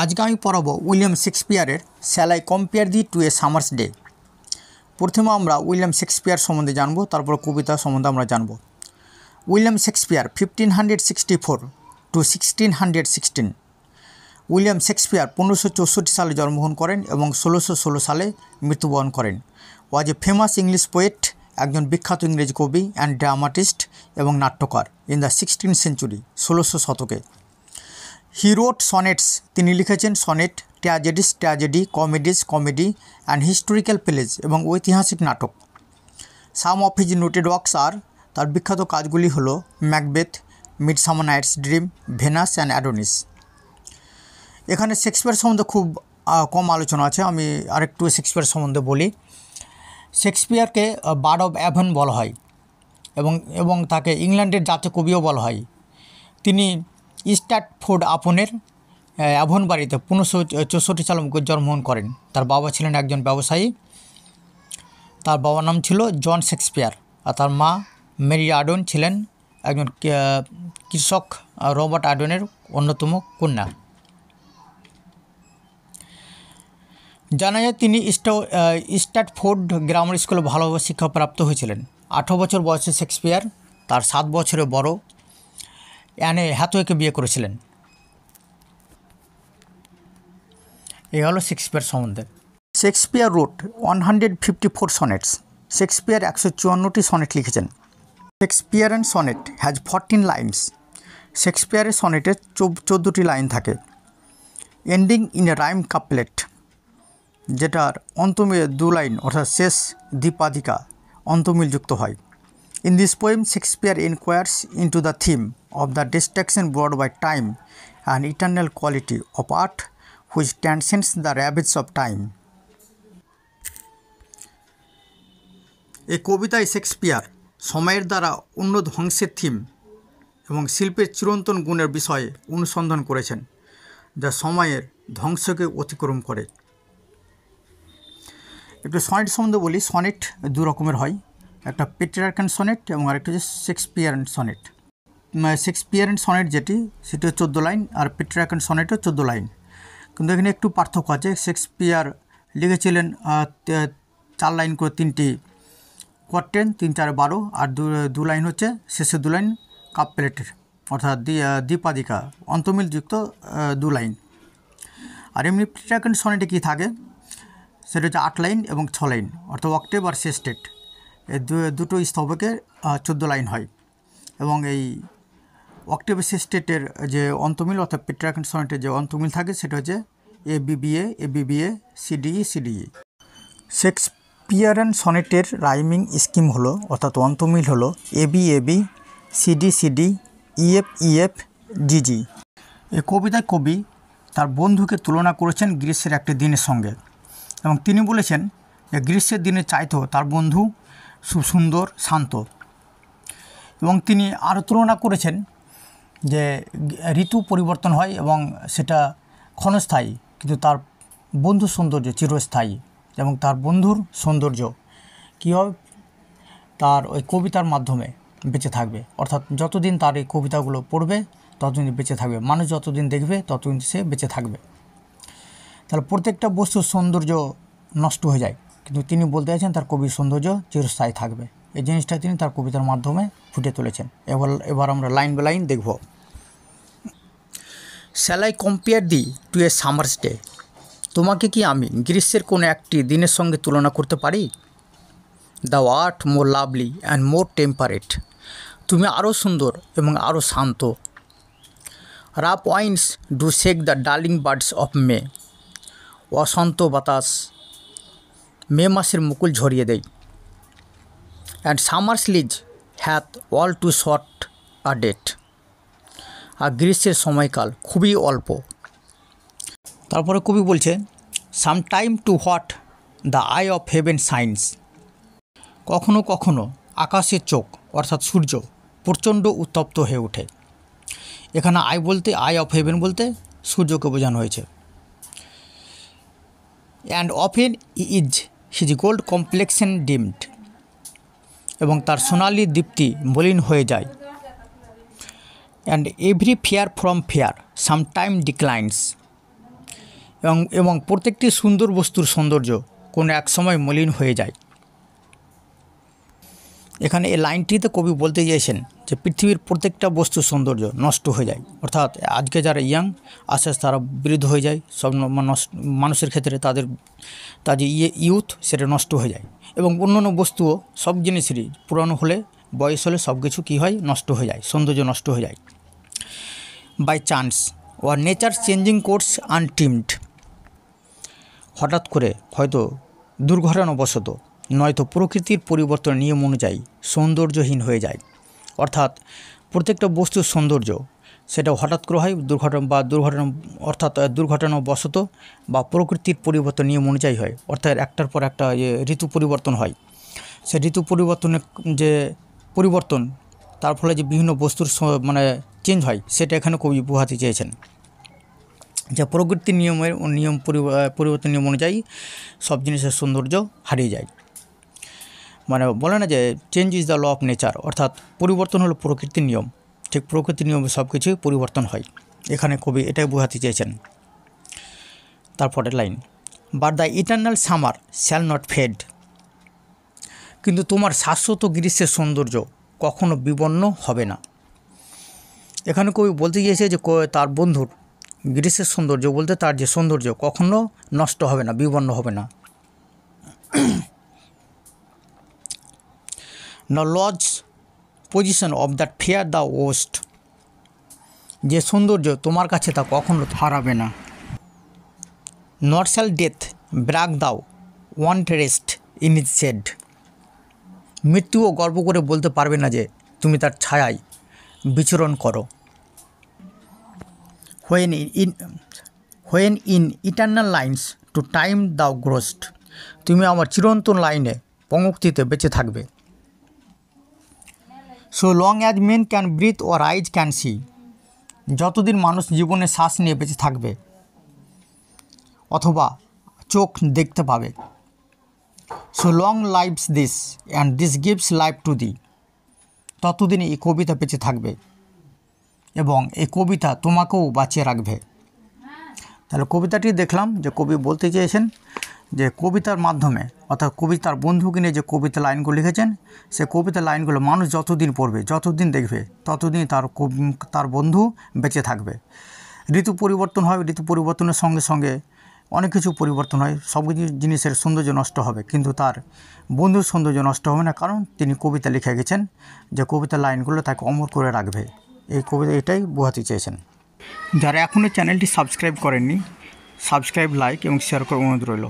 আজকে আমি পড়াবো উইলিয়াম শেক্সপিয়ারের shall I compare thee to a summer's day. প্রথমে আমরা উইলিয়াম শেক্সপিয়ার সম্বন্ধে জানবো, তারপর কবিতা সম্বন্ধে আমরা জানবো। William Shakespeare 1564 to 1616। William Shakespeare 1564 সালে জন্মগ্রহণ করেন এবং 1616 সালে মৃত্যুবরণ করেন। ওয়াজ এ ফেমাস ইংলিশ পোয়েট, একজন বিখ্যাত ইংরেজি কবি অ্যান্ড ড্রামাটিস্ট এবং নাট্যকার ইন দ্য 16th century, 1600 শতকে। হি রোট সনেটস, তিনি লিখেছেন sonnet, tragedies tragedy, comedies comedy and historical plays এবং ঐতিহাসিক নাটক। Some of his noted works are, তার বিখ্যাত কাজগুলি হলো Macbeth, Midsummer Night's Dream, Venus and Adonis. এখানে শেক্সপিয়ার সম্বন্ধে খুব কম আলোচনা আছে, আমি আরেকটু শেক্সপিয়ার সম্বন্ধে বলি। শেক্সপিয়ারকে বার্ড অফ অ্যাভন বলা হয় এবং তাকে ইংল্যান্ডের জাতীয় কবিও বলা হয়। তিনি স্ট্র্যাটফোর্ড আপনের অ্যাভন বাড়িতে 1564 সালে জন্মগ্রহণ করেন। তার বাবা ছিলেন একজন ব্যবসায়ী, তার বাবার নাম ছিল জন শেক্সপিয়ার, আর তার মা মেরি আডন ছিলেন একজন কৃষক রবার্ট আডনের অন্যতম কন্যা। জানা যায় তিনি স্ট্র্যাটফোর্ড গ্রামার স্কুলে ভালোভাবে শিক্ষাপ্রাপ্ত হয়েছিলেন। 18 বছর বয়সে শেক্সপিয়ার তার 7 বছরের বড় অ্যানে হ্যাথওয়েকে বিয়ে করেছিলেন। এই হলো শেক্সপিয়ার সম্বন্ধে। Shakespeare wrote 154 sonnets. শেক্সপিয়ার 154টি সনেট লিখেছেন। শেক্সপিয়ারের সনেট হ্যাজ 14 লাইনস। শেক্সপিয়ারের সনেটের 14টি লাইন থাকে। Ending in a rhyme couplet, যেটার অন্তমিল 2 লাইন অর্থাৎ শেষ দ্বিপাদিকা অন্তমিলযুক্ত হয়। In this poem, Shakespeare inquires into the theme of the destruction brought by time and eternal quality of art which transcends the ravage of time. এই কবিতায় Shakespeare সময়ের দ্বারা অন্য ধ্বংসের থিম এবং শিল্পের চিরন্তন গুণের বিষয়ে অনুসন্ধান করেছেন, যা সময়ের ধ্বংসকে অতিক্রম করে। একটু সনেট সম্বন্ধে বলি। সনেট 2 রকমের হয়, একটা পেট্রার্কান সনেট এবং আরেকটা হচ্ছে শেক্সপিয়ারের সনেট। শেক্সপিয়ারের সনেট যেটি, সেটি 14 লাইন, আর পেট্রার্কান সনেটও 14 লাইন। কিন্তু এখানে একটু পার্থক্য আছে। শেক্সপিয়ার লিখেছিলেন 4 লাইন করে 3টি কোয়ার্টেন, 3 4 12, আর 2 লাইন হচ্ছে শেষে 2 লাইন কাপলেটের অর্থাৎ দ্বিপাদিকা অন্তমিলযুক্ত 2 লাইন। আর এমনি পেট্রার্কান সনেটে কী থাকে, সেটা হচ্ছে 8 লাইন এবং 6 লাইন অর্থাৎ অক্টেভ আর সেস্টেট, এই দুটো স্তবকে 14 লাইন হয়। এবং এই অক্টেভ সেস্টেটের যে অন্তমিল অর্থাৎ পেট্রার্কান সনেটের যে অন্তমিল থাকে সেটা হচ্ছে এবিবিএ এবিবিএ সিডিই সিডিই। শেক্সপিয়ারের সনেটের রাইমিং স্কিম হলো অর্থাৎ অন্তমিল হলো AB AB CD CD EF EF GG. এই কবিতায় কবি তার বন্ধুকে তুলনা করেছেন গ্রীষ্মের একটি দিনের সঙ্গে, এবং তিনি বলেছেন যে গ্রীষ্মের দিনে চাইতো তার বন্ধু সুন্দর শান্ত। এবং তিনি আরও তুলনা করেছেন যে ঋতু পরিবর্তন হয় এবং সেটা ক্ষণস্থায়ী, কিন্তু তার বন্ধুর সৌন্দর্য চিরস্থায়ী। এবং তার বন্ধুর সৌন্দর্য কীভাবে তার ওই কবিতার মাধ্যমে বেঁচে থাকবে, অর্থাৎ যতদিন তার এই কবিতাগুলো পড়বে ততদিন বেঁচে থাকবে, মানুষ যতদিন দেখবে ততদিন সে বেঁচে থাকবে। তাহলে প্রত্যেকটা বস্তুর সৌন্দর্য নষ্ট হয়ে যায়, কিন্তু তিনি বলতে চাইছেন তার কবির সৌন্দর্য চিরস্থায়ী থাকবে। এই জিনিসটা তিনি তার কবিতার মাধ্যমে ফুটে তুলেছেন। এবার আমরা লাইন বাই লাইন দেখব। Shall I compare thee to a summer's day, তোমাকে কি আমি গ্রীষ্মের কোনো একটি দিনের সঙ্গে তুলনা করতে পারি? Thou art more lovely and more temperate, তুমি আরও সুন্দর এবং আরও শান্ত। Rough winds do shake the darling buds of May, অশান্ত বাতাস মে মাসের মুকুল ঝরিয়ে দেয়। And summer's lease hath all too short a date, আর গ্রীষ্মের সময়কাল খুবই অল্প। তারপরে কবি বলছে some time too hot the eye of heaven shines, কখনো কখনো আকাশের চোখ অর্থাৎ সূর্য প্রচণ্ড উত্তপ্ত হয়ে ওঠে। এখানে আই অফ হেভেন বলতে সূর্যকে বোঝানো হয়েছে। And often is his gold complexion deemed, এবং তার সোনালি দীপ্তি মলিন হয়ে যায়। And every fair from fair sometime declines, এবং প্রত্যেকটি সুন্দর বস্তুর সৌন্দর্য কোনো এক সময় মলিন হয়ে যায়। এখানে এই লাইনটিতে কবি বলতে চেয়েছেন যে পৃথিবীর প্রত্যেকটা বস্তুর সৌন্দর্য নষ্ট হয়ে যায়, অর্থাৎ আজকে যারা ইয়াং আস্তে আস্তে তারা বৃদ্ধ হয়ে যায়, সব মানুষের ক্ষেত্রে তাদের যে ইউথ সেটা নষ্ট হয়ে যায়, এবং অন্যান্য বস্তুও সব জিনিসেরই পুরানো হলে বয়স হলে সব কিছু কী হয়, নষ্ট হয়ে যায়, সৌন্দর্য নষ্ট হয়ে যায়। By chance or nature changing course untrimmed, হঠাৎ করে হয়তো দুর্ঘটনাবশত নয়তো প্রকৃতির পরিবর্তন নিয়ম অনুযায়ী সৌন্দর্যহীন হয়ে যায়। অর্থাৎ প্রত্যেকটা বস্তুর সৌন্দর্য সেটা হঠাৎ করে হয় অর্থাৎ দুর্ঘটনাবশত বা প্রকৃতির পরিবর্তন নিয়ম অনুযায়ী হয়, অর্থাৎ একটার পর একটা ঋতু পরিবর্তন হয়। সে ঋতু পরিবর্তনের যে পরিবর্তন, তার ফলে যে বিভিন্ন বস্তুর চেঞ্জ হয়, সেটা এখানে কবি বোঝাতে চেয়েছেন যে প্রকৃতির পরিবর্তন নিয়ম অনুযায়ী সব জিনিসের সৌন্দর্য হারিয়ে যায়। বলে না যে change is the law of nature, অর্থাৎ পরিবর্তন হলো প্রকৃতির নিয়ম, ঠিক প্রকৃতির নিয়মে সব কিছু পরিবর্তন হয়। এখানে কবি এটাই বোঝাতে চেয়েছেন। তারপরের line, but the eternal summer shall not fade, কিন্তু তোমার শাশ্বত গ্রীষ্মের সৌন্দর্য কখনো বিবর্ণ হবে না। এখানে কবি বলতে চেয়েছে যে তার বন্ধুর গ্রীষ্মের সৌন্দর্য বলতে তার যে সৌন্দর্য কখনো নষ্ট হবে না, বিবর্ণ হবে না। Now lodge position of that fear thou wast, যে সৌন্দর্য তোমার কাছে তা কখনো হারাবে না। Nor shall death brag thou want rest in its shade, মৃত্যুও গর্ব করে বলতে পারবে না যে তুমি তার ছায়ায় বিচরণ করো। When in eternal lines to time thou growest, তুমি আমার চিরন্তন লাইনে পঙ্ক্তিতে বেঁচে থাকবে। So long as men can breathe or eyes can see, যতদিন মানুষ জীবনে শ্বাস নিয়ে বেঁচে থাকবে অথবা চোখ দেখতে পাবে। So long lives this and this gives life to thee, ততদিন এই কবিতা বেঁচে থাকবে এবং এই কবিতা তোমাকেও বাঁচিয়ে রাখবে। তাহলে কবিতাটি দেখলাম যে কবি বলতে চেয়েছেন যে কবিতার মাধ্যমে, অর্থাৎ কবিতার বন্ধুকে নিয়ে যে কবিতা লাইনগুলো লিখেছেন, সে কবিতার লাইনগুলো মানুষ যতদিন পড়বে, যতদিন দেখবে, ততদিন তার বন্ধু বেঁচে থাকবে। ঋতু পরিবর্তন হয়, ঋতু পরিবর্তনের সঙ্গে সঙ্গে অনেক কিছু পরিবর্তন হয়, সব জিনিসের সৌন্দর্য নষ্ট হবে, কিন্তু তার বন্ধুর সৌন্দর্য নষ্ট হবে না, কারণ তিনি কবিতা লিখে গেছেন যে কবিতার লাইনগুলো তাকে অমর করে রাখবে। এই কবিতা এটাই বোঝাতে চেয়েছেন। যারা এখনও চ্যানেলটি সাবস্ক্রাইব করেননি, সাবস্ক্রাইব, লাইক এবং শেয়ার করার অনুরোধ রইল।